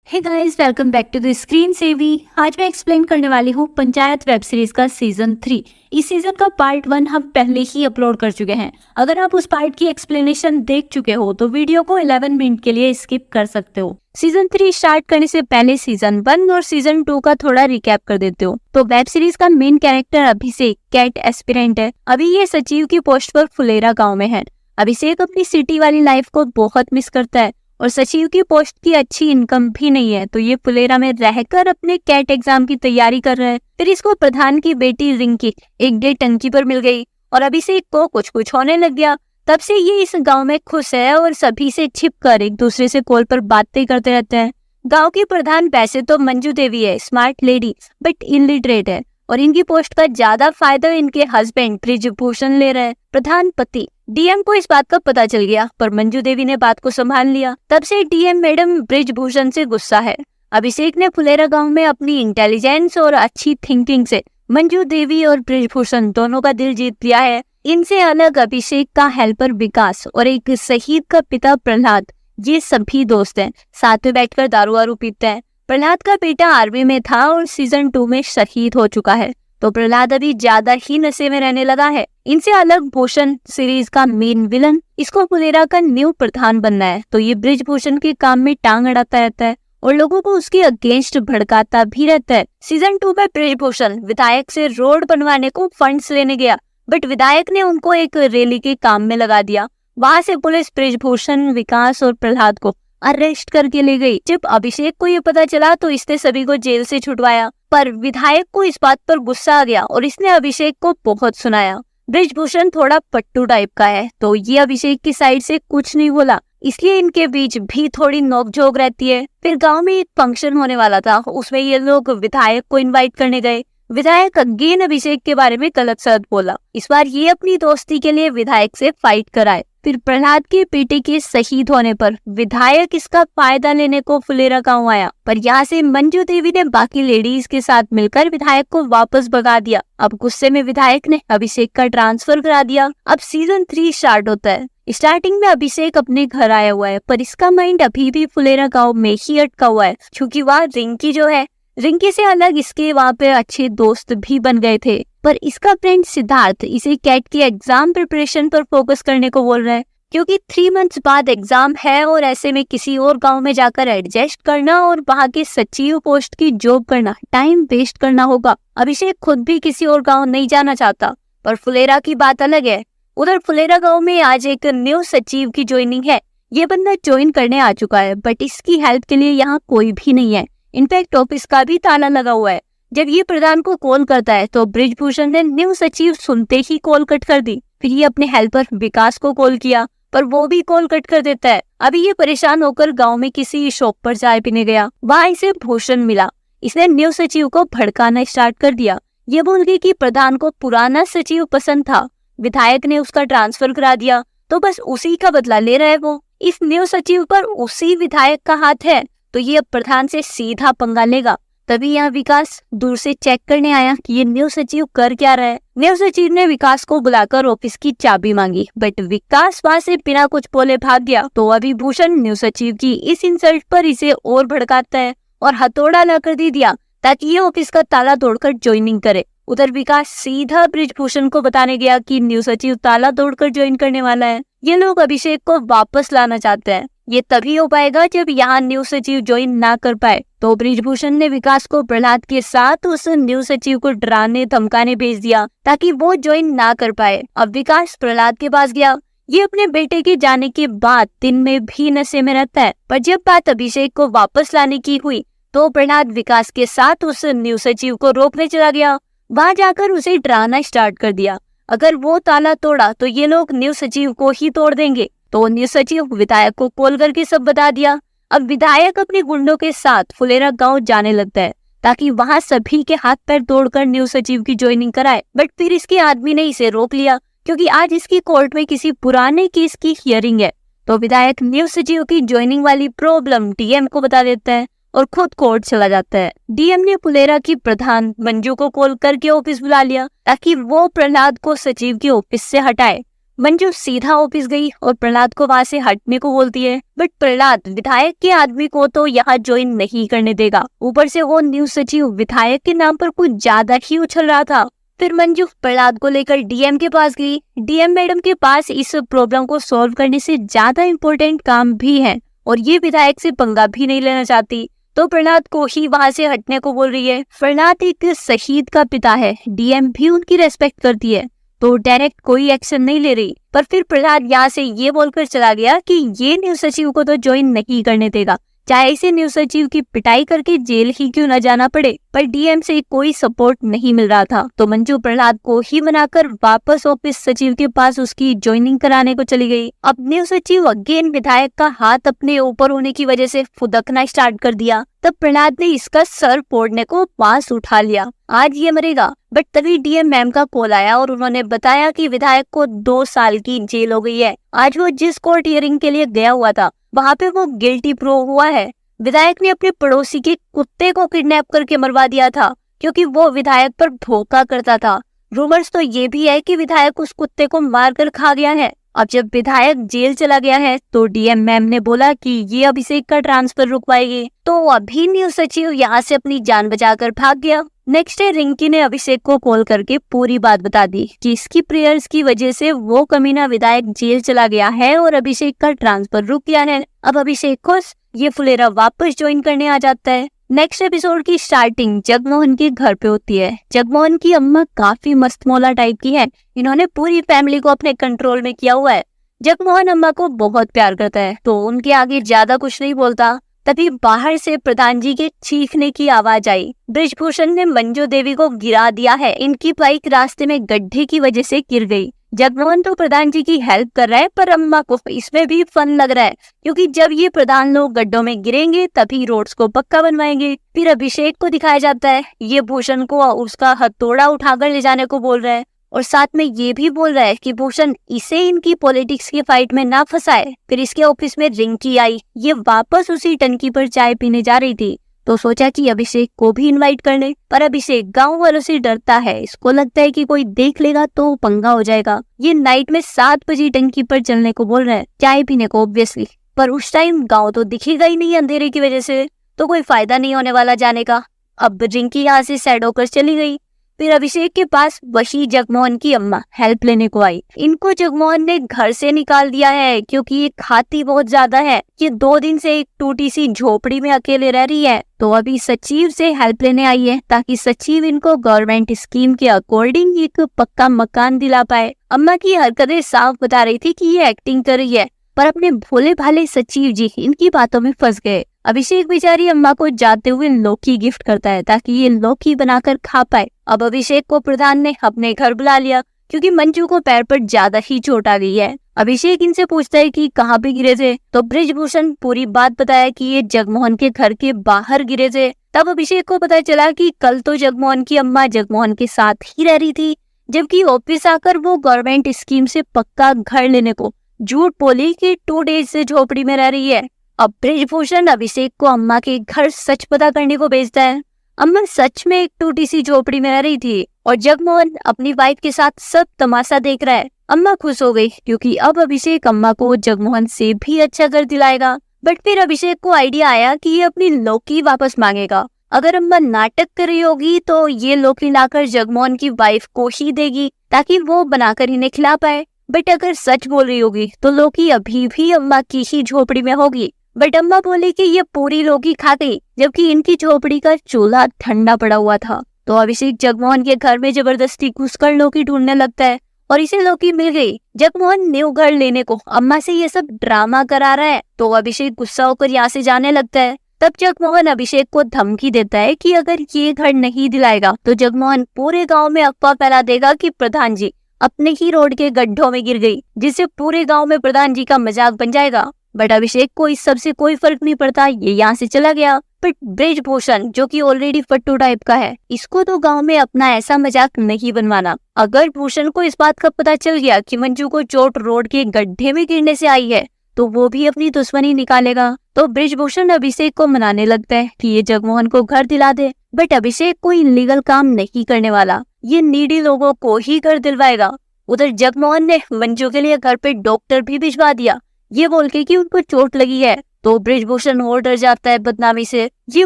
Hey guys, welcome back to the screen savvy. आज मैं explain करने वाली हूँ पंचायत वेब सीरीज का सीजन 3। इस सीजन का पार्ट 1 हम पहले ही अपलोड कर चुके हैं। अगर आप उस पार्ट की एक्सप्लेनेशन देख चुके हो तो वीडियो को 11 मिनट के लिए स्किप कर सकते हो। सीजन 3 स्टार्ट करने से पहले सीजन 1 और सीजन 2 का थोड़ा रिकैप कर देते हो। तो वेब सीरीज का मेन कैरेक्टर अभिषेक कैट एस्पिरेंट है। अभी ये सचिव की पोस्ट पर फुलेरा गाँव में है। अभिषेक अपनी सिटी वाली लाइफ को बहुत मिस करता है और सचिव की पोस्ट की अच्छी इनकम भी नहीं है, तो ये फुलेरा में रहकर अपने कैट एग्जाम की तैयारी कर रहे हैं। फिर इसको प्रधान की बेटी रिंकी एक डे टंकी पर मिल गई और अभिषेक को कुछ कुछ होने लग गया। तब से ये इस गांव में खुश है और सभी से छिपकर एक दूसरे से कॉल पर बातें करते रहते हैं। गांव की प्रधान वैसे तो मंजू देवी है, स्मार्ट लेडी बट इलिटरेट है और इनकी पोस्ट का ज्यादा फायदा इनके हस्बैंड ब्रिजभूषण ले रहे हैं। प्रधान पति डीएम को इस बात का पता चल गया, पर मंजू देवी ने बात को संभाल लिया। तब से डीएम मैडम ब्रिजभूषण से गुस्सा है। अभिषेक ने फुलेरा गांव में अपनी इंटेलिजेंस और अच्छी थिंकिंग से मंजू देवी और ब्रिजभूषण दोनों का दिल जीत लिया है। इनसे अलग अभिषेक का हेल्पर विकास और एक शहीद का पिता प्रहलाद, ये सभी दोस्त हैं। साथ में बैठकर दारू वारू पीते हैं। प्रहलाद का बेटा आर्मी में था और सीजन 2 में शहीद हो चुका है, तो प्रहलाद अभी ज्यादा ही नशे में रहने लगा है। इनसे अलग भूषण सीरीज का मेन विलन, इसको फुलेरा का न्यू प्रधान बनना है, तो ये ब्रिजभूषण के काम में टांग अड़ाता रहता है और लोगों को उसके अगेंस्ट भड़काता भी रहता है। सीजन 2 में ब्रिजभूषण विधायक से रोड बनवाने को फंड्स लेने गया, बट विधायक ने उनको एक रैली के काम में लगा दिया। वहां से पुलिस ब्रिजभूषण, विकास और प्रहलाद को अरेस्ट करके ले गई। जब अभिषेक को ये पता चला तो इसने सभी को जेल से छुड़वाया, पर विधायक को इस बात पर गुस्सा आ गया और इसने अभिषेक को बहुत सुनाया। ब्रिजभूषण थोड़ा पट्टू टाइप का है, तो ये अभिषेक की साइड से कुछ नहीं बोला, इसलिए इनके बीच भी थोड़ी नोकझोंक रहती है। फिर गांव में एक फंक्शन होने वाला था, उसमें ये लोग विधायक को इनवाइट करने गए। विधायक अगेन अभिषेक के बारे में गलत सलत बोला। इस बार ये अपनी दोस्ती के लिए विधायक से फाइट कराए। फिर प्रहलाद के बेटे के शहीद होने पर विधायक इसका फायदा लेने को फुलेरा गांव आया, पर यहाँ से मंजू देवी ने बाकी लेडीज के साथ मिलकर विधायक को वापस भगा दिया। अब गुस्से में विधायक ने अभिषेक का ट्रांसफर करा दिया। अब सीजन 3 स्टार्ट होता है। स्टार्टिंग में अभिषेक अपने घर आया हुआ है, पर इसका माइंड अभी भी फुलेरा गाँव में ही अटका हुआ है, क्योंकि वहाँ रिंकी जो है, रिंकी से अलग इसके वहाँ पे अच्छे दोस्त भी बन गए थे। पर इसका फ्रेंड सिद्धार्थ इसे कैट की एग्जाम प्रिपरेशन पर फोकस करने को बोल रहा है, क्योंकि 3 मंथ्स बाद एग्जाम है और ऐसे में किसी और गांव में जाकर एडजस्ट करना और वहां के सचिव पोस्ट की जॉब करना, टाइम वेस्ट करना होगा। अभिषेक खुद भी किसी और गांव नहीं जाना चाहता, पर फुलेरा की बात अलग है। उधर फुलेरा गांव में आज एक न्यू सचिव की ज्वाइनिंग है। ये बंदा ज्वाइन करने आ चुका है, बट इसकी हेल्प के लिए यहाँ कोई भी नहीं है। इनफैक्ट ऑफिस का भी ताला लगा हुआ है। जब ये प्रधान को कॉल करता है तो ब्रिजभूषण ने न्यू सचिव सुनते ही कॉल कट कर दी। फिर ये अपने हेल्पर विकास को कॉल किया, पर वो भी कॉल कट कर देता है। अभी ये परेशान होकर गांव में किसी शॉप पर चाय पीने गया, वहाँ इसे भूषण मिला। इसने न्यू सचिव को भड़काना स्टार्ट कर दिया। ये बोल गई कि प्रधान को पुराना सचिव पसंद था, विधायक ने उसका ट्रांसफर करा दिया, तो बस उसी का बदला ले रहा है वो। इस न्यू सचिव पर उसी विधायक का हाथ है, तो ये अब प्रधान से सीधा पंगा लेगा। तभी यहाँ विकास दूर से चेक करने आया कि ये न्यू सचिव कर क्या रहा है। न्यू सचिव ने विकास को बुलाकर ऑफिस की चाबी मांगी, बट विकास वहाँ से बिना कुछ बोले भाग गया। तो अभी भूषण न्यू सचिव की इस इंसल्ट पर इसे और भड़काता है और हथौड़ा लाकर दे दिया ताकि ये ऑफिस का ताला तोड़कर ज्वाइनिंग करे। उधर विकास सीधा ब्रिजभूषण को बताने गया कि न्यू सचिव ताला तोड़कर ज्वाइन करने वाला है। ये लोग अभिषेक को वापस लाना चाहते हैं। ये तभी हो पाएगा जब यहाँ न्यू सचिव ज्वाइन ना कर पाए। तो ब्रिजभूषण ने विकास को प्रहलाद के साथ उस न्यू सचिव को डराने धमकाने भेज दिया ताकि वो ज्वाइन ना कर पाए। अब विकास प्रहलाद के पास गया। ये अपने बेटे के जाने के बाद दिन में भी नशे में रहता है, पर जब बात अभिषेक को वापस लाने की हुई तो प्रहलाद विकास के साथ उस न्यू सचिव को रोकने चला गया। वहां जाकर उसे डराना स्टार्ट कर दिया, अगर वो ताला तोड़ा तो ये लोग न्यू सचिव को ही तोड़ देंगे। तो न्यू सचिव विधायक को कॉल करके सब बता दिया। अब विधायक अपने गुंडों के साथ फुलेरा गांव जाने लगता है ताकि वहां सभी के हाथ पैर तोड़कर न्यू सचिव की ज्वाइनिंग कराए, बट फिर इसके आदमी ने इसे रोक लिया क्योंकि आज इसकी कोर्ट में किसी पुराने केस की हियरिंग है। तो विधायक न्यू सचिव की ज्वाइनिंग वाली प्रॉब्लम डीएम को बता देता है और खुद कोर्ट चला जाता है। डीएम ने फुलेरा की प्रधान मंजू को कॉल करके ऑफिस बुला लिया ताकि वो प्रहलाद को सचिव के ऑफिस से हटाए। मंजू सीधा ऑफिस गई और प्रहलाद को वहाँ से हटने को बोलती है, बट प्रहलाद विधायक के आदमी को तो यहाँ ज्वाइन नहीं करने देगा। ऊपर से वो न्यूज सचिव विधायक के नाम पर कुछ ज्यादा ही उछल रहा था। फिर मंजू प्रहलाद को लेकर डीएम के पास गई। डीएम मैडम के पास इस प्रॉब्लम को सॉल्व करने से ज्यादा इम्पोर्टेंट काम भी है और ये विधायक से पंगा भी नहीं लेना चाहती, तो प्रहलाद को ही वहाँ से हटने को बोल रही है। प्रहलाद एक शहीद का पिता है, डीएम भी उनकी रेस्पेक्ट करती है, तो डायरेक्ट कोई एक्शन नहीं ले रही। पर फिर प्रहलाद यहाँ से ये बोलकर चला गया कि ये न्यूज सचिव को तो ज्वाइन नहीं करने देगा, चाहे इसे न्यूज सचिव की पिटाई करके जेल ही क्यों न जाना पड़े। पर डीएम से कोई सपोर्ट नहीं मिल रहा था, तो मंजू प्रहलाद को ही मनाकर वापस ऑफिस सचिव के पास उसकी ज्वाइनिंग कराने को चली गई। अब न्यूज सचिव अगेन विधायक का हाथ अपने ऊपर होने की वजह से फुदकना स्टार्ट कर दिया। तब प्रहलाद ने इसका सर फोड़ने को पास उठा लिया, आज ये मरेगा। बट तभी डीएम मैम का कॉल आया और उन्होंने बताया कि विधायक को 2 साल की जेल हो गई है। आज वो जिस कोर्ट हियरिंग के लिए गया हुआ था वहाँ पे वो गिल्टी प्रूव हुआ है। विधायक ने अपने पड़ोसी के कुत्ते को किडनैप करके मरवा दिया था क्योंकि वो विधायक पर धोखा करता था। रूमर्स तो ये भी है कि विधायक उस कुत्ते को मारकर खा गया है। अब जब विधायक जेल चला गया है तो डीएम मैम ने बोला कि ये अभिषेक का ट्रांसफर रुकवाएगी, तो अभी न्यूज सचिव यहाँ से अपनी जान बचाकर भाग गया। नेक्स्ट डे रिंकी ने अभिषेक को कॉल करके पूरी बात बता दी कि इसकी प्रेयर्स की वजह से वो कमीना विधायक जेल चला गया है और अभिषेक का ट्रांसफर रुक गया है। अब अभिषेक खुश, ये फुलेरा वापस ज्वाइन करने आ जाता है। नेक्स्ट एपिसोड की स्टार्टिंग जगमोहन के घर पे होती है। जगमोहन की अम्मा काफी मस्त मौला टाइप की है, इन्होंने पूरी फैमिली को अपने कंट्रोल में किया हुआ है। जगमोहन अम्मा को बहुत प्यार करता है तो उनके आगे ज्यादा कुछ नहीं बोलता। तभी बाहर से प्रधान जी के चीखने की आवाज आई। ब्रिजभूषण ने मंजू देवी को गिरा दिया है, इनकी बाइक रास्ते में गड्ढे की वजह से गिर गई। जगमोहन तो प्रधान जी की हेल्प कर रहा है पर अम्मा को इसमें भी फन लग रहा है क्योंकि जब ये प्रधान लोग गड्ढों में गिरेंगे तभी रोड्स को पक्का बनवाएंगे। फिर अभिषेक को दिखाया जाता है, ये भूषण को उसका हथौड़ा उठाकर ले जाने को बोल रहा है और साथ में ये भी बोल रहा है कि भूषण इसे इनकी पॉलिटिक्स की फाइट में ना फंसाए। फिर इसके ऑफिस में रिंकी आई, ये वापस उसी टंकी पर चाय पीने जा रही थी तो सोचा कि अभिषेक को भी इनवाइट कर ले, पर अभिषेक गांव वालों से डरता है, इसको लगता है कि कोई देख लेगा तो पंगा हो जाएगा। ये नाइट में 7 बजे टंकी पर चलने को बोल रहे हैं, चाय पीने को ऑब्वियसली, पर उस टाइम गांव तो दिखेगा ही नहीं अंधेरे की वजह से, तो कोई फायदा नहीं होने वाला जाने का। अब रिंकी यहाँ से सैड होकर चली गई। फिर अभिषेक के पास वही जगमोहन की अम्मा हेल्प लेने को आई। इनको जगमोहन ने घर से निकाल दिया है क्योंकि ये खाती बहुत ज्यादा है। ये 2 दिन से एक टूटी सी झोपड़ी में अकेले रह रही है, तो अभी सचिव से हेल्प लेने आई है ताकि सचिव इनको गवर्नमेंट स्कीम के अकॉर्डिंग एक पक्का मकान दिला पाए। अम्मा की हरकतें साफ बता रही थी कि ये एक्टिंग कर रही है, पर अपने भोले भाले सचिव जी इनकी बातों में फंस गए। अभिषेक बेचारी अम्मा को जाते हुए लौकी गिफ्ट करता है ताकि ये लौकी बनाकर खा पाए। अब अभिषेक को प्रधान ने अपने घर बुला लिया क्योंकि मंजू को पैर पर ज्यादा ही चोट आ गई है। अभिषेक इनसे पूछता है कि कहाँ पे गिरे थे, तो ब्रिजभूषण पूरी बात बताया कि ये जगमोहन के घर के बाहर गिरे थे। तब अभिषेक को पता चला कि कल तो जगमोहन की अम्मा जगमोहन के साथ ही रह रही थी, जबकि ऑफिस आकर वो गवर्नमेंट स्कीम से पक्का घर लेने को झूठ बोली कि 2 डेज से झोपड़ी में रह रही है। अब ब्रिजभूषण अभिषेक को अम्मा के घर सच पता करने को भेजता है। अम्मा सच में एक टूटी सी झोपड़ी में रह रही थी और जगमोहन अपनी वाइफ के साथ सब तमाशा देख रहा है। अम्मा खुश हो गई क्योंकि अब अभिषेक अम्मा को जगमोहन से भी अच्छा घर दिलाएगा। बट फिर अभिषेक को आइडिया आया कि ये अपनी लौकी वापस मांगेगा। अगर अम्मा नाटक कर रही होगी तो ये लौकी लाकर जगमोहन की वाइफ को ही देगी ताकि वो बनाकर इन्हें खिला पाए। बट अगर सच बोल रही होगी तो लौकी अभी भी अम्मा की ही झोपड़ी में होगी। बट अम्मा बोली कि ये पूरी लौकी खा गई जबकि इनकी झोपड़ी का चूल्हा ठंडा पड़ा हुआ था। तो अभिषेक जगमोहन के घर में जबरदस्ती घुसकर लौकी ढूंढने लगता है और इसे लौकी मिल गई। जगमोहन न्यू घर लेने को अम्मा से ये सब ड्रामा करा रहा है, तो अभिषेक गुस्सा होकर यहाँ से जाने लगता है। तब जगमोहन अभिषेक को धमकी देता है कि अगर ये घर नहीं दिलाएगा तो जगमोहन पूरे गाँव में अफवाह फैला देगा कि प्रधान जी अपने ही रोड के गड्ढों में गिर गई, जिससे पूरे गांव में प्रधान जी का मजाक बन जाएगा। बट अभिषेक को इस सब से कोई फर्क नहीं पड़ता, ये यहाँ से चला गया। बट ब्रिजभूषण जो कि ऑलरेडी फट्टू टाइप का है, इसको तो गांव में अपना ऐसा मजाक नहीं बनवाना। अगर भूषण को इस बात का पता चल गया कि मंजू को चोट रोड के गड्ढे में गिरने से आई है तो वो भी अपनी दुश्मनी निकालेगा। तो ब्रिजभूषण अभिषेक को मनाने लगता है कि ये जगमोहन को घर दिला दे। बट अभिषेक कोई इलीगल काम नहीं करने वाला, ये नीडी लोगों को ही घर दिलवाएगा। उधर जगमोहन ने मंजू के लिए घर पे डॉक्टर भी भिजवा दिया, ये बोल के कि उनको चोट लगी है। तो बृजभूषण और डर जाता है बदनामी से। ये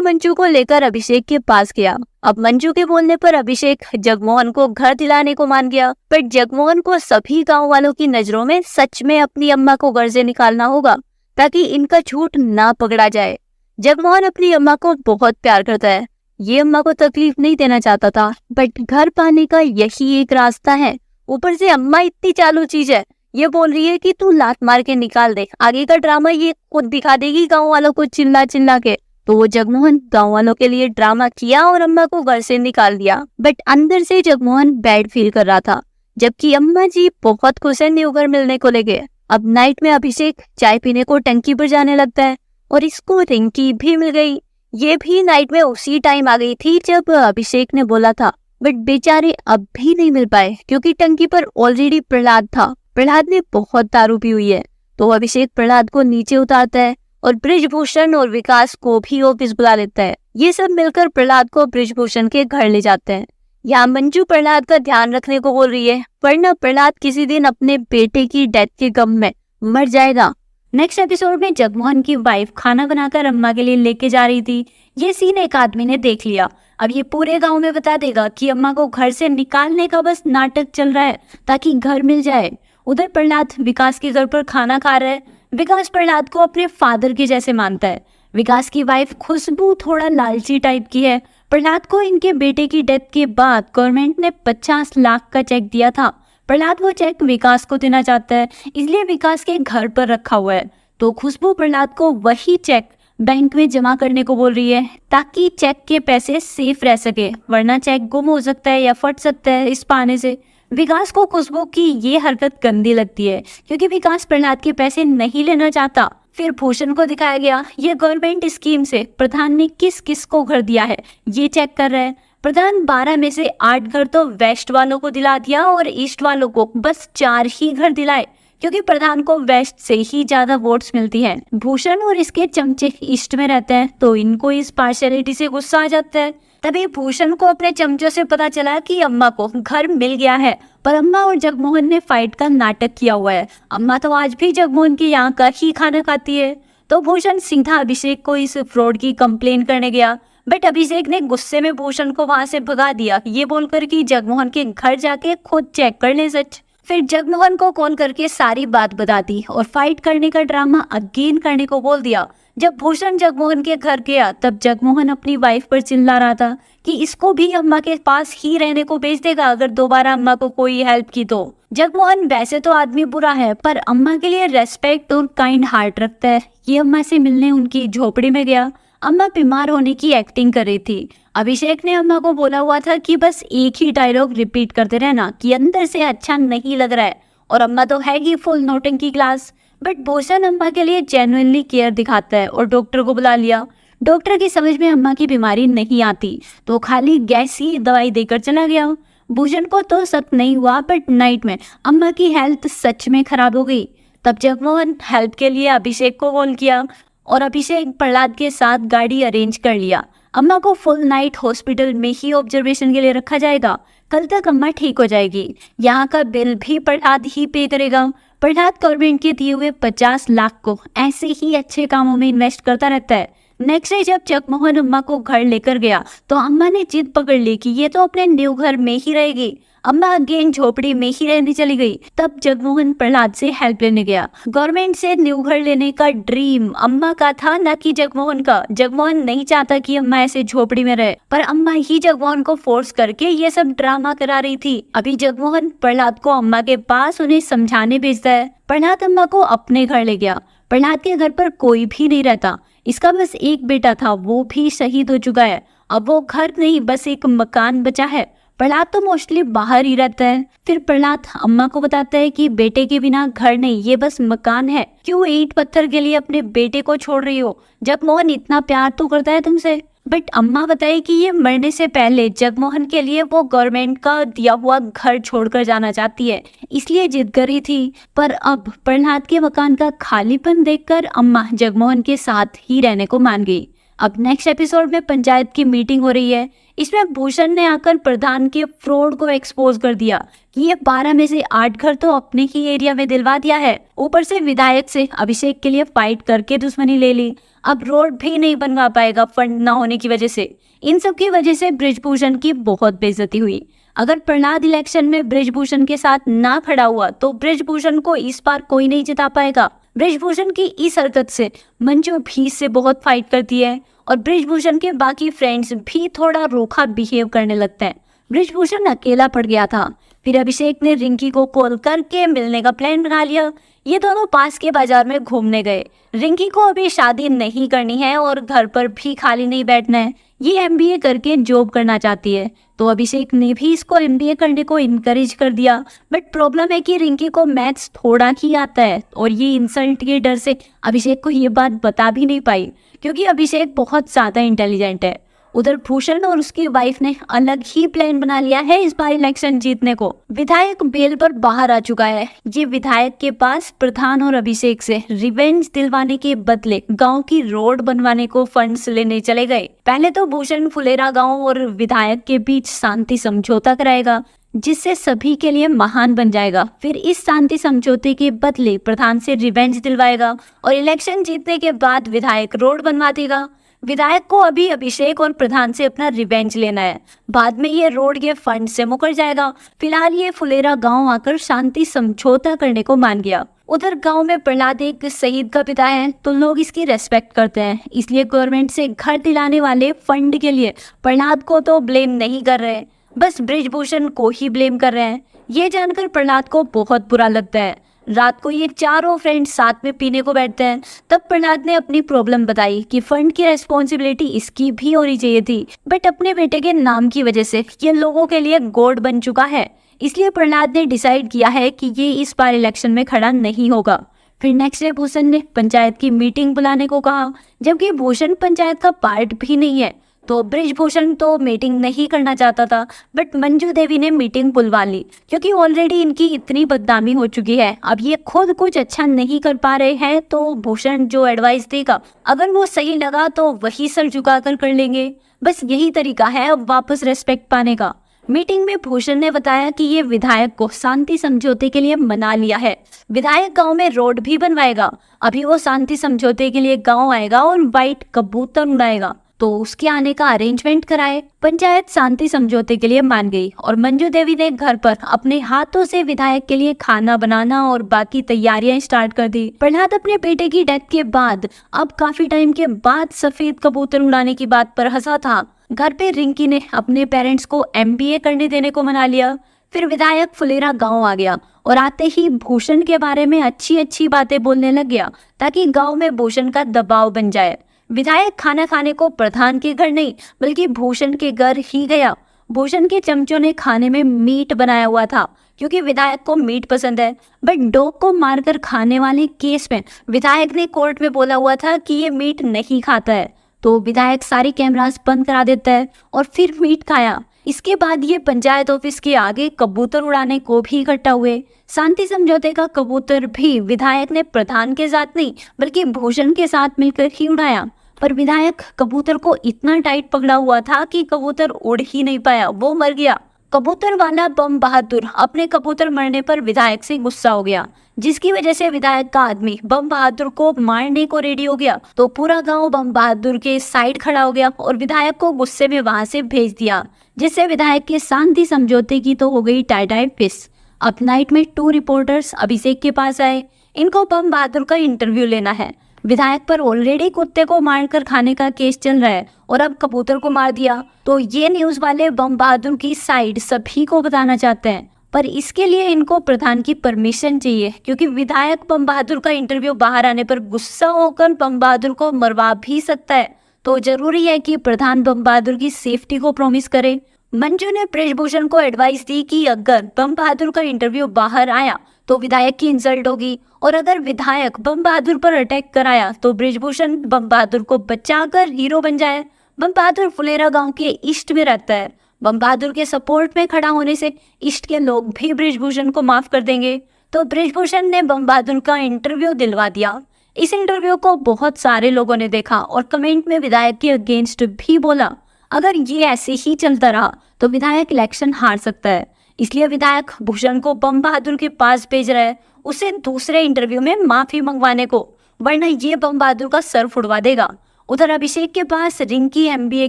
मंजू को लेकर अभिषेक के पास गया। अब मंजू के बोलने पर अभिषेक जगमोहन को घर दिलाने को मान गया, बट जगमोहन को सभी गांव वालों की नजरों में सच में अपनी अम्मा को घर से निकालना होगा ताकि इनका झूठ ना पकड़ा जाए। जगमोहन अपनी अम्मा को बहुत प्यार करता है, ये अम्मा को तकलीफ नहीं देना चाहता था, बट घर पाने का यही एक रास्ता है। ऊपर से अम्मा इतनी चालू चीज है, ये बोल रही है कि तू लात मार के निकाल दे, आगे का ड्रामा ये खुद दिखा देगी गांव वालों को चिल्ला चिल्ला के। तो वो जगमोहन गांव वालों के लिए ड्रामा किया और अम्मा को घर से निकाल दिया, बट अंदर से जगमोहन बैड फील कर रहा था, जबकि अम्मा जी बहुत खुश है न्यू घर मिलने को लेके। अब नाइट में अभिषेक चाय पीने को टंकी पर जाने लगता है और इसको रिंकी भी मिल गई। ये भी नाइट में उसी टाइम आ गई थी जब अभिषेक ने बोला था, बट बेचारे अब भी नहीं मिल पाए क्योंकि टंकी पर ऑलरेडी प्रहलाद था। प्रहलाद ने बहुत दारू पी हुई है, तो अभिषेक प्रहलाद को नीचे उतारता है और बृजभूषण और विकास को भी ऑफिस बुला लेता है। ये सब मिलकर प्रहलाद को बृजभूषण के घर ले जाते हैं। यहाँ मंजू प्रहलाद का ध्यान रखने को बोल रही है, वरना प्रहलाद किसी दिन अपने बेटे की डेथ के गम में मर जाएगा। नेक्स्ट एपिसोड में जगमोहन की वाइफ खाना बनाकर अम्मा के लिए लेके जा रही थी। ये सीन एक आदमी ने देख लिया। अब ये पूरे गांव में बता देगा कि अम्मा को घर से निकालने का बस नाटक चल रहा है ताकि घर मिल जाए। उधर प्रहलाद विकास के घर पर खाना खा रहा है। विकास प्रहलाद को अपने फादर के जैसे मानता है। विकास की वाइफ खुशबू थोड़ा लालची टाइप की है। प्रहलाद को इनके बेटे की डेथ के बाद गवर्नमेंट ने 50 लाख का चेक दिया था। प्रहलाद वो चेक विकास को देना चाहता है, इसलिए विकास के घर पर रखा हुआ है। तो खुशबू प्रहलाद को वही चेक बैंक में जमा करने को बोल रही है ताकि चेक के पैसे सेफ रह सके, वरना चेक गुम हो सकता है या फट सकता है इस पाने से। विकास को खुशबू की ये हरकत गंदी लगती है क्योंकि विकास प्रहलाद के पैसे नहीं लेना चाहता। फिर भूषण को दिखाया गया, ये गवर्नमेंट स्कीम से प्रधान ने किस किस को घर दिया है ये चेक कर रहा है। प्रधान 12 में से 8 घर तो वेस्ट वालों को दिला दिया और ईस्ट वालों को बस 4 ही घर दिलाए क्योंकि प्रधान को वेस्ट से ही ज्यादा वोट्स मिलती है। भूषण और इसके चमचे ईस्ट में रहते हैं तो इनको इस पार्शियलिटी से गुस्सा आ जाता है। तभी भूषण को अपने चमचों से पता चला कि अम्मा को घर मिल गया है, पर अम्मा और जगमोहन ने फाइट का नाटक किया हुआ है। अम्मा तो आज भी जगमोहन के यहाँ का ही खाना खाती है। तो भूषण सीधा अभिषेक को इस फ्रॉड की कंप्लेन करने गया, बट अभिषेक ने गुस्से में भूषण को वहां से भगा दिया, ये बोलकर कि जगमोहन के घर जाके खुद चेक कर ले सच। फिर जगमोहन को कॉल करके सारी बात बता दी और फाइट करने का ड्रामा अगेन करने को बोल दिया। जब भूषण जगमोहन के घर गया तब जगमोहन अपनी वाइफ पर चिल्ला रहा था कि इसको भी अम्मा के पास ही रहने को भेज देगा अगर दोबारा अम्मा को कोई हेल्प की तो। जगमोहन वैसे तो आदमी बुरा है पर अम्मा के लिए रेस्पेक्ट और काइंड हार्ट रखता है। ये अम्मा से मिलने उनकी झोपड़ी में गया। अम्मा बीमार होने की एक्टिंग कर रही थी। अभिषेक ने अम्मा को बोला हुआ था कि बस एक ही डायलॉग रिपीट करते रहना कि अंदर से अच्छा नहीं लग रहा है, और अम्मा तो है ही फुल नौटंकी क्लास। बट भूषण अम्मा के लिए जेन्युइनली केयर दिखाता है और डॉक्टर को बुला लिया। डॉक्टर की समझ में अम्मा की बीमारी नहीं आती तो खाली गैस ही दवाई देकर चला गया। भूषण को तो शक नहीं हुआ, बट नाइट में अम्मा की हेल्थ सच में खराब हो गई। तब जगमोहन हेल्प के लिए अभिषेक को कॉल किया और अभिषेक प्रहलाद के साथ गाड़ी अरेंज कर लिया। अम्मा को फुल नाइट हॉस्पिटल में ही ऑब्जर्वेशन के लिए रखा जाएगा। कल तक अम्मा ठीक हो जाएगी। यहाँ का बिल भी प्रहलाद ही पे करेगा। प्रहलाद गवर्नमेंट के दिए हुए 50 लाख को ऐसे ही अच्छे कामों में इन्वेस्ट करता रहता है। नेक्स्ट डे जब जगमोहन अम्मा को घर लेकर गया तो अम्मा ने जिद पकड़ ली कि ये तो अपने न्यू घर में ही रहेगी। अम्मा अगेन झोपड़ी में ही रहने चली गई। तब जगमोहन प्रहलाद से हेल्प लेने गया। गवर्नमेंट से न्यू घर लेने का ड्रीम अम्मा का था, न कि जगमोहन का। जगमोहन नहीं चाहता कि अम्मा ऐसे झोपड़ी में रहे, पर अम्मा ही जगमोहन को फोर्स करके ये सब ड्रामा करा रही थी। अभी जगमोहन प्रहलाद को अम्मा के पास उन्हें समझाने भेजता है। प्रहलाद अम्मा को अपने घर ले गया। प्रहलाद के घर पर कोई भी नहीं रहता। इसका बस एक बेटा था, वो भी शहीद हो चुका है। अब वो घर नहीं बस एक मकान बचा है। प्रहलाद तो मोस्टली बाहर ही रहता है। फिर प्रहलाद अम्मा को बताता है कि बेटे के बिना घर नहीं, ये बस मकान है। क्यों ईंट पत्थर के लिए अपने बेटे को छोड़ रही हो? जगमोहन इतना प्यार तो करता है तुमसे। बट अम्मा बताई कि ये मरने से पहले जगमोहन के लिए वो गवर्नमेंट का दिया हुआ घर छोड़कर जाना चाहती है, इसलिए जिद कर रही थी। पर अब प्रहलाद के मकान का खालीपन देखकर अम्मा जगमोहन के साथ ही रहने को मान गई। अब नेक्स्ट एपिसोड में पंचायत की मीटिंग हो रही है। इसमें भूषण ने आकर प्रधान के फ्रॉड को एक्सपोज कर दिया कि ये 12 में से 8 घर तो अपने ही एरिया में दिलवा दिया है। ऊपर से विधायक से अभिषेक के लिए फाइट करके दुश्मनी ले ली। अब रोड भी नहीं बनवा पाएगा फंड ना होने की वजह से। इन सब की वजह से बृजभूषण की बहुत बेइज्जती हुई। अगर प्रहलाद इलेक्शन में बृजभूषण के साथ ना खड़ा हुआ तो बृजभूषण को इस बार कोई नहीं जिता पाएगा। बृजभूषण की इस हरकत से मंजू भी इससे बहुत फाइट करती है और बृजभूषण के बाकी फ्रेंड्स भी थोड़ा रूखा बिहेव करने लगते हैं। बृजभूषण अकेला पड़ गया था। फिर अभिषेक ने रिंकी को कॉल करके मिलने का प्लान बना लिया। ये दोनों पास के बाजार में घूमने गए। रिंकी को अभी शादी नहीं करनी है और घर पर भी खाली नहीं बैठना है। ये एमबीए करके जॉब करना चाहती है, तो अभिषेक ने भी इसको एमबीए करने को इनकरेज कर दिया। बट प्रॉब्लम है कि रिंकी को मैथ्स थोड़ा ही आता है और ये इंसल्ट के डर से अभिषेक को ये बात बता भी नहीं पाई, क्योंकि अभिषेक बहुत ज़्यादा इंटेलिजेंट है। उधर भूषण और उसकी वाइफ ने अलग ही प्लान बना लिया है इस बार इलेक्शन जीतने को। विधायक बेल पर बाहर आ चुका है। ये विधायक के पास प्रधान और अभिषेक से रिवेंज दिलवाने के बदले गांव की रोड बनवाने को फंड्स लेने चले गए। पहले तो भूषण फुलेरा गांव और विधायक के बीच शांति समझौता कराएगा, जिससे सभी के लिए महान बन जाएगा। फिर इस शांति समझौते के बदले प्रधान से रिवेंज दिलवाएगा और इलेक्शन जीतने के बाद विधायक रोड बनवा देगा। विधायक को अभी अभिषेक और प्रधान से अपना रिवेंज लेना है, बाद में ये रोड के फंड से मुकर जाएगा। फिलहाल ये फुलेरा गांव आकर शांति समझौता करने को मान गया। उधर गांव में प्रहलाद एक शहीद का पिता है, तो लोग इसकी रेस्पेक्ट करते हैं, इसलिए गवर्नमेंट से घर दिलाने वाले फंड के लिए प्रहलाद को तो ब्लेम नहीं कर रहे, बस बृजभूषण को ही ब्लेम कर रहे हैं। ये जानकर प्रहलाद को बहुत बुरा लगता है। रात को ये चारों फ्रेंड्स साथ में पीने को बैठते हैं। तब प्रहलाद ने अपनी प्रॉब्लम बताई कि फंड की रेस्पॉन्सिबिलिटी इसकी भी होनी चाहिए थी, बट अपने बेटे के नाम की वजह से ये लोगों के लिए गॉड बन चुका है। इसलिए प्रहलाद ने डिसाइड किया है कि ये इस बार इलेक्शन में खड़ा नहीं होगा। फिर नेक्स्ट डे भूषण ने पंचायत की मीटिंग बुलाने को कहा, जबकि भूषण पंचायत का पार्ट भी नहीं है। तो बृजभूषण तो मीटिंग नहीं करना चाहता था, बट मंजू देवी ने मीटिंग बुलवा ली, क्योंकि ऑलरेडी इनकी इतनी बदनामी हो चुकी है। अब ये खुद कुछ अच्छा नहीं कर पा रहे हैं, तो भूषण जो एडवाइस देगा अगर वो सही लगा तो वही सर झुकाकर कर लेंगे। बस यही तरीका है अब वापस रेस्पेक्ट पाने का। मीटिंग में भूषण ने बताया कि ये विधायक को शांति समझौते के लिए मना लिया है। विधायक गांव में रोड भी बनवाएगा। अभी वो शांति समझौते के लिए गांव आएगा और व्हाइट कबूतर उड़ाएगा, तो उसके आने का अरेंजमेंट कराए। पंचायत शांति समझौते के लिए मान गई और मंजू देवी ने घर पर अपने हाथों से विधायक के लिए खाना बनाना और बाकी तैयारियां स्टार्ट कर दी। प्रहलाद अपने बेटे की डेथ के बाद अब काफी टाइम के बाद सफेद कबूतर उड़ाने की बात पर हंसा था। घर पे रिंकी ने अपने पेरेंट्स को एमबीए करने देने को मना लिया। फिर विधायक फुलेरा गांव आ गया और आते ही भूषण के बारे में अच्छी अच्छी बातें बोलने लग गया, ताकि गांव में भूषण का दबाव बन जाए। विधायक खाना खाने को प्रधान के घर नहीं बल्कि भूषण के घर ही गया। भूषण के चमचों ने खाने में मीट बनाया हुआ था, क्योंकि विधायक को मीट पसंद है। बट डॉग को मारकर खाने वाले केस में विधायक ने कोर्ट में बोला हुआ था कि ये मीट नहीं खाता है, तो विधायक सारी कैमरास बंद करा देता है और फिर मीट खाया। इसके बाद ये पंचायत ऑफिस के आगे कबूतर उड़ाने को भी इकट्ठा हुए। शांति समझौते का कबूतर भी विधायक ने प्रधान के साथ नहीं बल्कि भूषण के साथ मिलकर ही उड़ाया, पर विधायक कबूतर को इतना टाइट पकड़ा हुआ था कि कबूतर उड़ ही नहीं पाया, वो मर गया। कबूतर वाला बम बहादुर अपने कबूतर मरने पर विधायक से गुस्सा हो गया, जिसकी वजह से विधायक का आदमी बम बहादुर को मारने को रेडी हो गया। तो पूरा गांव बम बहादुर के साइड खड़ा हो गया और विधायक को गुस्से में वहां से भेज दिया, जिससे विधायक के शांति समझौते की तो हो गई टाई पिस। अब नाइट में 2 रिपोर्टर्स अभिषेक के पास आए। इनको बम बहादुर का इंटरव्यू लेना है। विधायक पर ऑलरेडी कुत्ते को मारकर खाने का केस चल रहा है और अब कबूतर को मार दिया, तो ये न्यूज वाले बम बहादुर की साइड सभी को बताना चाहते हैं, पर इसके लिए इनको प्रधान की परमिशन चाहिए, क्योंकि विधायक बम बहादुर का इंटरव्यू बाहर आने पर गुस्सा होकर बम बहादुर को मरवा भी सकता है। तो जरूरी है कि प्रधान बम बहादुर की सेफ्टी को प्रॉमिस करे। मंजू ने बृजभूषण को एडवाइस दी कि अगर बम बहादुर का इंटरव्यू बाहर आया तो विधायक की इंसल्ट होगी, और अगर विधायक बम बहादुर पर अटैक कराया तो बृजभूषण बम बहादुर को बचाकर हीरो बन जाए। बम बहादुर फुलेरा गांव के ईस्ट में रहता है। बम बहादुर के सपोर्ट में खड़ा होने से ईस्ट के लोग भी बृजभूषण को माफ कर देंगे। तो बृजभूषण ने बम बहादुर का इंटरव्यू दिलवा दिया। इस इंटरव्यू को बहुत सारे लोगों ने देखा और कमेंट में विधायक के अगेंस्ट भी बोला। अगर ये ऐसे ही चलता रहा तो विधायक इलेक्शन हार सकता है। इसलिए विधायक भूषण को बम बहादुर के पास भेज रहा है उसे दूसरे इंटरव्यू में माफी मंगवाने को, वरना ये बम बहादुर का सर फुड़वा देगा। उधर अभिषेक के पास रिंकी एमबीए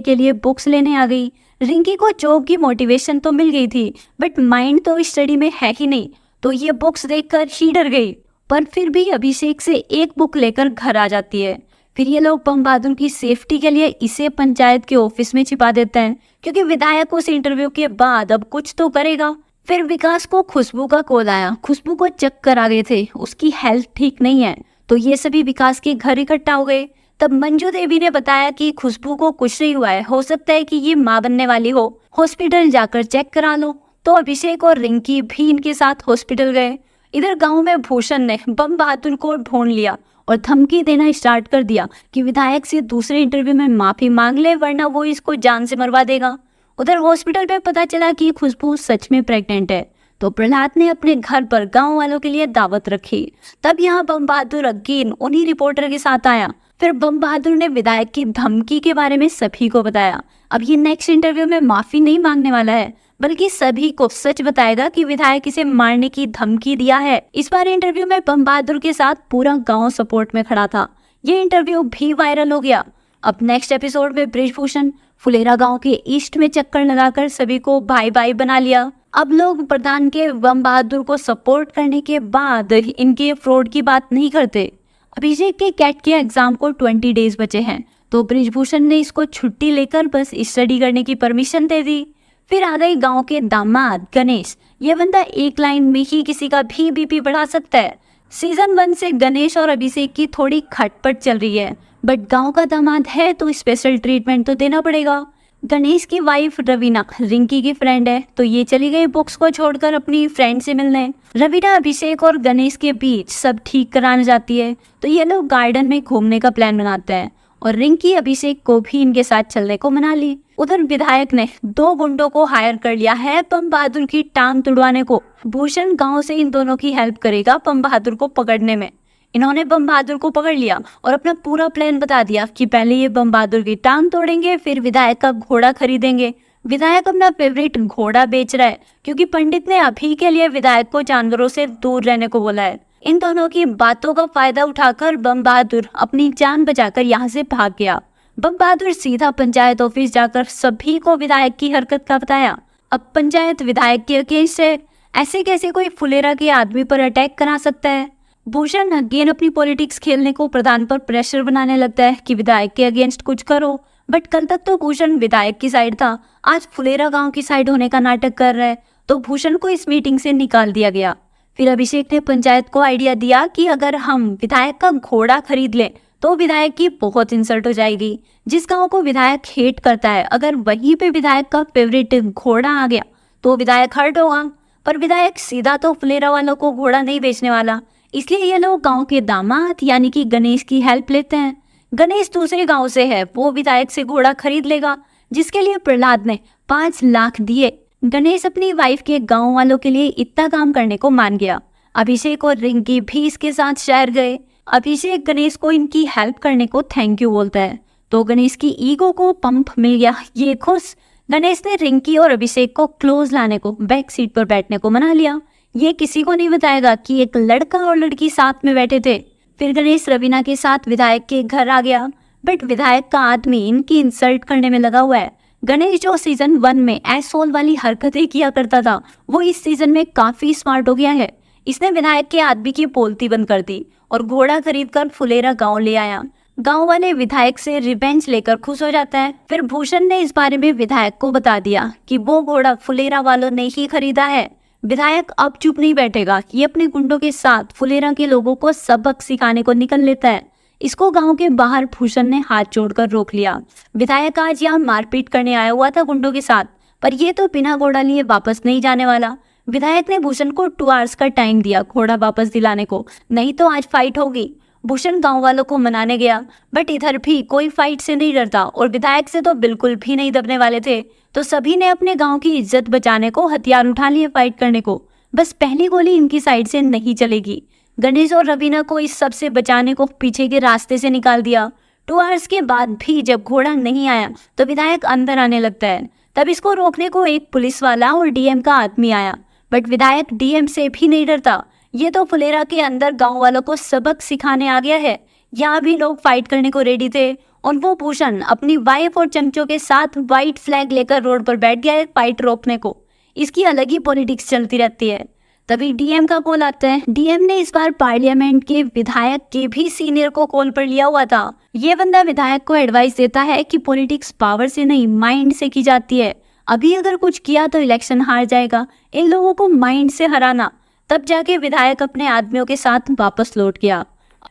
के लिए बुक्स लेने आ गई। रिंकी को जॉब की मोटिवेशन तो मिल गई थी, बट माइंड तो स्टडी में है ही नहीं, तो ये बुक्स देखकर ही डर गई। पर फिर भी अभिषेक से एक बुक लेकर घर आ जाती है। फिर ये लोग बम बहादुर की सेफ्टी के लिए इसे पंचायत के ऑफिस में छिपा देते हैं, क्योंकि विधायक उस इंटरव्यू के बाद अब कुछ तो करेगा। फिर विकास को खुशबू का कॉल आया। खुशबू को चक्कर आ गए थे, उसकी हेल्थ ठीक नहीं है, तो ये सभी विकास के घर इकट्ठा हो गए। तब मंजू देवी ने बताया कि खुशबू को कुछ नहीं हुआ है, हो सकता है कि ये माँ बनने वाली हो, हॉस्पिटल जाकर चेक करा लो। तो अभिषेक और रिंकी भी इनके साथ हॉस्पिटल गए। इधर गांव में भूषण ने बम बहादुर को ढूंढ लिया और धमकी देना स्टार्ट कर दिया कि विधायक से दूसरे इंटरव्यू में माफी मांग ले, वरना वो इसको जान से मरवा देगा। उधर हॉस्पिटल में पता चला कि खुशबू सच में प्रेग्नेंट है, तो प्रहलाद ने अपने घर पर गांव वालों के लिए दावत रखी। तब यहाँ बम बहादुर अगेन उन्हीं रिपोर्टर के साथ आया। फिर बम बहादुर ने विधायक की धमकी के बारे में सभी को बताया। अब ये नेक्स्ट इंटरव्यू में माफी नहीं मांगने वाला है, बल्कि सभी को सच बताएगा कि विधायक इसे मारने की धमकी दिया है। इस बार इंटरव्यू में बम बहादुर के साथ पूरा गांव सपोर्ट में खड़ा था। ये इंटरव्यू भी वायरल हो गया। अब नेक्स्ट एपिसोड में बृजभूषण फुलेरा गांव के ईस्ट में चक्कर लगाकर सभी को भाई भाई बना लिया। अब लोग प्रधान के बम बहादुर को सपोर्ट करने के बाद इनके फ्रॉड की बात नहीं करते। अभिषेक के कैट के एग्जाम को 20 डेज बचे हैं, तो बृजभूषण ने इसको छुट्टी लेकर बस स्टडी करने की परमिशन दे दी। फिर आ गई गांव के दामाद गणेश। ये बंदा एक लाइन में ही किसी का भी बीपी बढ़ा सकता है। सीजन 1 से गणेश और अभिषेक की थोड़ी खटपट चल रही है, बट गांव का दामाद है तो स्पेशल ट्रीटमेंट तो देना पड़ेगा। गणेश की वाइफ रवीना रिंकी की फ्रेंड है, तो ये चली गई बुक्स को छोड़कर अपनी फ्रेंड से मिलने। रवीना अभिषेक और गणेश के बीच सब ठीक कराने जाती है, तो ये लोग गार्डन में घूमने का प्लान बनाते हैं और रिंकी अभिषेक को भी इनके साथ चलने को मना ली। उधर विधायक ने 2 गुंडों को हायर कर लिया है बम बहादुर की टांग तुड़वाने को। भूषण गांव से इन दोनों की हेल्प करेगा बम बहादुर को पकड़ने में। इन्होंने बम बहादुर को पकड़ लिया और अपना पूरा प्लान बता दिया कि पहले ये बम बहादुर की टांग तोड़ेंगे, फिर विधायक का घोड़ा खरीदेंगे। विधायक अपना फेवरेट घोड़ा बेच रहा है, क्योंकि पंडित ने अभी के लिए विधायक को जानवरों से दूर रहने को बोला है। इन दोनों की बातों का फायदा उठाकर बम बहादुर अपनी जान बचाकर यहाँ से भाग गया। बम बहादुर सीधा पंचायत ऑफिस जाकर सभी को विधायक की हरकत का बताया। अब पंचायत विधायक के अगेंस्ट है, ऐसे कैसे कोई फुलेरा के आदमी पर अटैक करा सकता है। भूषण अगेन अपनी पॉलिटिक्स खेलने को प्रधान पर प्रेशर बनाने लगता है कि विधायक के अगेंस्ट कुछ करो, बट कल तक तो भूषण विधायक की साइड था, आज फुलेरा गांव की साइड होने का नाटक कर रहा है, तो भूषण को इस मीटिंग से निकाल दिया गया। फिर अभिषेक ने पंचायत को आइडिया दिया कि अगर हम विधायक का घोड़ा खरीद लें तो विधायक की बहुत इंसल्ट हो जाएगी। जिस गांव को विधायक हेट करता है, अगर वहीं पे विधायक का फेवरेट घोड़ा आ गया तो विधायक हर्ट होगा, पर विधायक सीधा तो फुलेरा वालों को घोड़ा नहीं बेचने वाला। इसलिए ये लोग गांव के दामाद यानी कि गणेश की हेल्प लेते हैं। गणेश दूसरे गांव से है, वो विधायक से घोड़ा खरीद लेगा, जिसके लिए प्रहलाद ने 5 लाख दिए। गणेश अपनी वाइफ के गांव वालों के लिए इतना काम करने को मान गया। अभिषेक और रिंकी भी इसके साथ शहर गए। अभिषेक गणेश को इनकी हेल्प करने को थैंक यू बोलता है, तो गणेश की ईगो को पंप मिल गया। ये खुश गणेश ने रिंकी और अभिषेक को क्लोज लाने को, बैक सीट पर बैठने को मना लिया। ये किसी को नहीं बताएगा कि एक लड़का और लड़की साथ में बैठे थे। फिर गणेश रवीना के साथ विधायक के घर आ गया, बट विधायक का आदमी इनकी इंसल्ट करने में लगा हुआ है। गणेश जो सीजन 1 में एसोल वाली हरकतें किया करता था, वो इस सीजन में काफी स्मार्ट हो गया है। इसने विधायक के आदमी की बोलती बंद कर दी और घोड़ा खरीदकर फुलेरा गांव ले आया। गांव वाले विधायक से रिवेंज लेकर खुश हो जाता है। फिर भूषण ने इस बारे में विधायक को बता दिया कि वो घोड़ा फुलेरा वालों ने ही खरीदा है। विधायक अब चुप नहीं बैठेगा, ये अपने गुंडों के साथ फुलेरा के लोगों को सबक सिखाने को निकल लेता है। इसको गांव के बाहर भूषण ने हाथ जोड़कर रोक लिया। विधायक आज यहाँ मारपीट करने आया हुआ था गुंडों के साथ, पर ये तो बिना घोड़ा लिए वापस नहीं जाने वाला। विधायक ने भूषण को 2 आवर्स का टाइम दिया घोड़ा वापस दिलाने को, नहीं तो आज फाइट होगी। भूषण गांव वालों को मनाने गया, बट इधर भी कोई फाइट से नहीं डरता और विधायक से तो बिल्कुल भी नहीं दबने वाले थे। तो सभी ने अपने गांव की इज्जत बचाने को हथियार उठा लिए फाइट करने को। बस पहली गोली इनकी साइड से नहीं चलेगी। गणेश और रवीना को इस सब से बचाने को पीछे के रास्ते से निकाल दिया। 2 आवर्स के बाद भी जब घोड़ा नहीं आया तो विधायक अंदर आने लगता है। तब इसको रोकने को एक पुलिस वाला और डीएम का आदमी आया, बट विधायक डीएम से भी नहीं डरता। ये तो फुलेरा के अंदर गांव वालों को सबक सिखाने आ गया है। यहाँ भी लोग फाइट करने को रेडी थे और वो भूषण अपनी वाइफ और चमचों के साथ व्हाइट फ्लैग लेकर रोड पर बैठ गया है फाइट रोकने को। इसकी अलग ही पॉलिटिक्स चलती रहती है। तभी डीएम का कॉल आता है। डीएम ने इस बार पार्लियामेंट के विधायक के भी सीनियर को कॉल पर लिया हुआ था। ये बंदा विधायक को एडवाइस देता है कि पॉलिटिक्स पावर से नहीं माइंड से की जाती है। अभी अगर कुछ किया तो इलेक्शन हार जाएगा, इन लोगों को माइंड से हराना। तब जाके विधायक अपने आदमियों के साथ वापस लौट गया।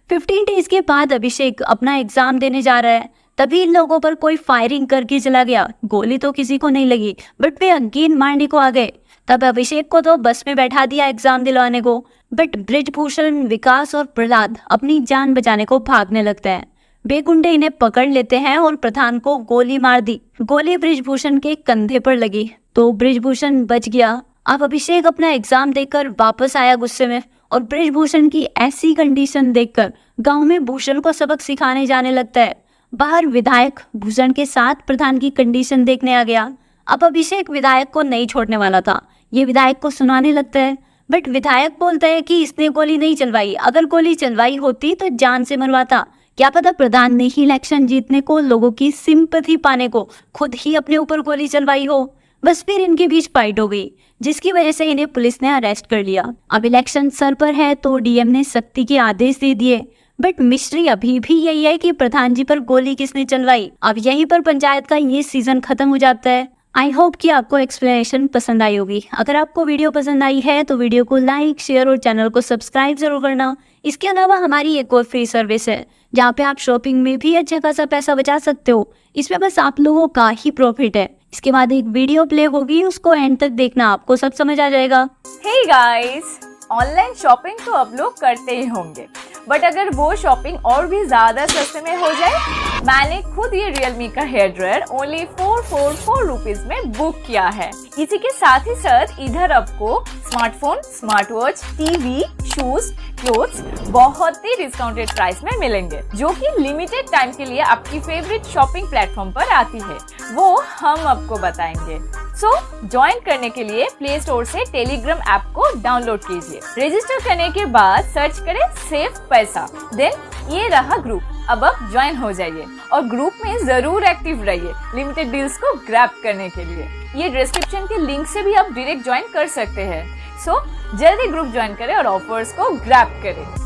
15 डेज के बाद अभिषेक अपना एग्जाम देने जा रहा है। तभी इन लोगों पर कोई फायरिंग करके चला गया। गोली तो किसी को नहीं लगी, बट वे अंकित मारने को आ गए। तब अभिषेक को तो बस में बैठा दिया एग्जाम दिलवाने को, बट ब्रिजभूषण, विकास और प्रहलाद अपनी जान बचाने को भागने लगते हैं। बेगुंडे इन्हें पकड़ लेते हैं और प्रधान को गोली मार दी। गोली ब्रिजभूषण के कंधे पर लगी तो ब्रिजभूषण बच गया। अब अभिषेक अपना एग्जाम देकर वापस आया गुस्से में, और ब्रिजभूषण की ऐसी कंडीशन देखकर गांव में भूषण को सबक सिखाने जाने लगता है। बाहर विधायक भूषण के साथ प्रधान की कंडीशन देखने आ गया। अब अभिषेक विधायक को नहीं छोड़ने वाला था। ये विधायक को सुनाने लगता है, बट विधायक बोलता है कि इसने गोली नहीं चलवाई। अगर गोली चलवाई होती तो जान से मरवाता। क्या पता प्रधान ने ही इलेक्शन जीतने को, लोगों की सिंपैथी पाने को खुद ही अपने ऊपर गोली चलवाई हो। बस फिर इनके बीच फाइट हो गई, जिसकी वजह से इन्हें पुलिस ने अरेस्ट कर लिया। अब इलेक्शन सर पर है तो डीएम ने सख्ती के आदेश दे दिए, बट मिस्ट्री अभी भी यही है कि प्रधान जी पर गोली किसने चलवाई। अब यहीं पर पंचायत का ये सीजन खत्म हो जाता है। आई होप कि आपको एक्सप्लेनेशन पसंद आई होगी। अगर आपको वीडियो पसंद आई है तो वीडियो को लाइक, शेयर और चैनल को सब्सक्राइब जरूर करना। इसके अलावा हमारी एक और फ्री सर्विस है जहाँ पे आप शॉपिंग में भी अच्छा खासा पैसा बचा सकते हो। इसमें बस आप लोगों का ही प्रॉफिट है। इसके बाद एक वीडियो प्ले होगी, उसको एंड तक देखना, आपको सब समझ आ जाएगा। हे गाइस, ऑनलाइन शॉपिंग तो अब लोग करते ही होंगे, बट अगर वो शॉपिंग और भी ज्यादा सस्ते में हो जाए। मैंने खुद ये रियलमी का हेयर ड्रायर ओनली 444 रुपीज में बुक किया है। इसी के साथ ही साथ इधर आपको smartphone, smart watch, TV, shoes, clothes बहुत ही डिस्काउंटेड प्राइस में मिलेंगे, जो कि लिमिटेड टाइम के लिए आपकी फेवरेट शॉपिंग प्लेटफॉर्म पर आती है। वो हम आपको बताएंगे। सो ज्वाइन करने के लिए प्ले स्टोर से टेलीग्राम ऐप को डाउनलोड कीजिए। रजिस्टर करने के बाद सर्च करें सेव पैसा, देन ये रहा ग्रुप। अब आप ज्वाइन हो जाइए और ग्रुप में जरूर एक्टिव रहिए लिमिटेड डील्स को ग्रैब करने के लिए। ये डिस्क्रिप्शन के लिंक से भी आप डायरेक्ट ज्वाइन कर सकते हैं। सो जल्दी ग्रुप ज्वाइन करें और ऑफर्स को ग्रैब करें।